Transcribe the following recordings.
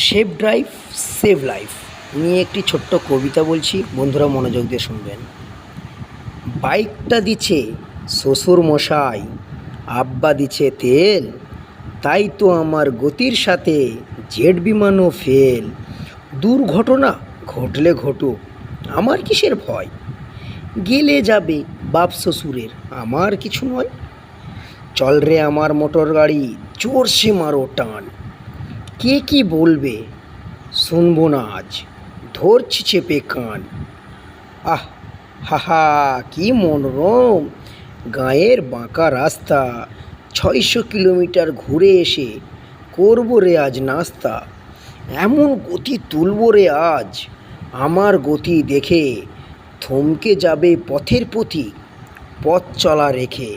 Save drive save life নিয়ে একটি ছোট্ট কবিতা বলছি, বন্ধুরা মনোযোগ দিয়ে শুনবেন। বাইকটা দিচ্ছে শ্বশুর মশাই, আব্বা দিচ্ছে তেল, তাই তো আমার গতির সাথে জেট বিমানও ফেল। দুর্ঘটনা ঘটলে ঘটুক, আমার কিসের ভয়? গেলে যাবে বাপ শ্বশুরের, আমার কিছু নয়। চল রে আমার মোটর গাড়ি, জোরসে মারো টান। কে কি বলবে শুনবো না আজ, ধরছি চেপে কান। আহ হাহা কি মনোরম গাঁয়ের বাঁকা রাস্তা, 600 কিলোমিটার ঘুরে এসে করবো রে আজ নাস্তা। এমন গতি তুলবো রে আজ, আমার গতি দেখে থমকে যাবে পথের পথিক পথ চলা রেখে।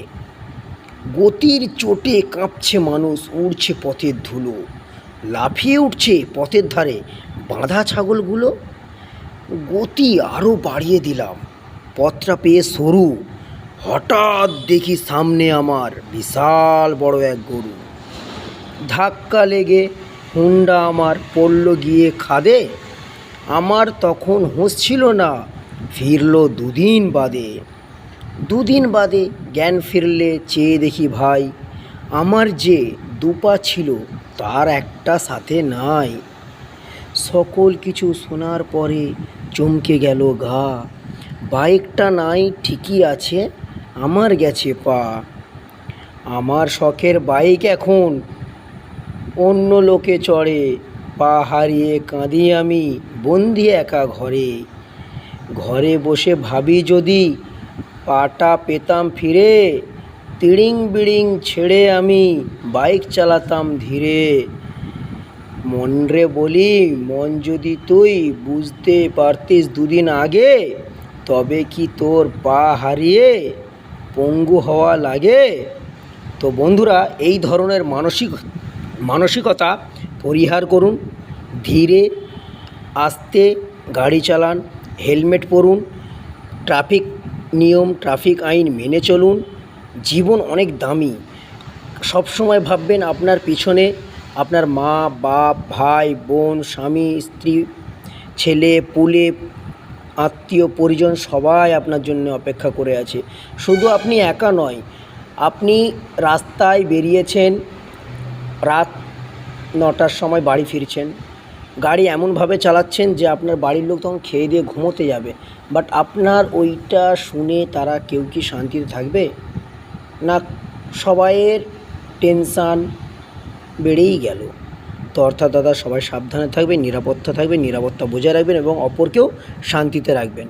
গতির চোটে কাঁপছে মানুষ, উড়ছে পথের ধুলো, লাফিয়ে উঠছে পথের ধারে বাঁধা ছাগলগুলো। গতি আরও বাড়িয়ে দিলাম, পথটা পেয়ে সরু, হঠাৎ দেখি সামনে আমার বিশাল বড় এক গরু। ধাক্কা লেগে হুন্ডা আমার পড়ল গিয়ে খাদে। আমার তখন হুঁশ ছিল না, ফিরল দুদিন বাদে জ্ঞান ফিরলে চেয়ে দেখি ভাই, আমার যে দুপা ছিল তার একটা সাথে নাই। সকল কিছু শোনার পরে চমকে গেল গা, বাইকটা নাই ঠিকই আছে, আমার গেছে পা। আমার শখের বাইক এখন অন্য লোকে চড়ে, পা হারিয়ে কাঁদি আমি বন্দি একা ঘরে বসে ভাবি যদি পাটা পেতাম ফিরে, তিড়িং বিড়িং ছেড়ে আমি বাইক চালাতাম ধীরে। মন রে বলি, মন যদি তুই বুঝতে পারতিস দুদিন আগে, তবে কি তোর পা হারিয়ে পঙ্গু হওয়া লাগে? তো বন্ধুরা, এই ধরনের মানসিকতা পরিহার করুন, ধীরে আস্তে গাড়ি চালান, হেলমেট পরুন, ট্রাফিক নিয়ম ট্রাফিক আইন মেনে চলুন। জীবন অনেক দামি, সবসময় ভাববেন আপনার পিছনে আপনার মা বাপ ভাই বোন স্বামী স্ত্রী ছেলে পুলে আত্মীয় পরিজন সবাই আপনার জন্য অপেক্ষা করে আছে। শুধু আপনি একা নয়, আপনি রাস্তায় বেরিয়েছেন, রাত 9টার সময় বাড়ি ফিরছেন, গাড়ি এমনভাবে চালাচ্ছেন যে আপনার বাড়ির লোক তখন খেয়ে দিয়ে ঘুমোতে যাবে, বাট আপনার ওইটা শুনে তারা কেউ কি শান্তিতে থাকবে না? সবাইয়ের টেনশান বেড়েই গেল। তো অর্থাৎ দাদা, সবাই সাবধানে থাকবেন, নিরাপত্তা বজায় রাখবেন এবং অপরকেও শান্তিতে রাখবেন।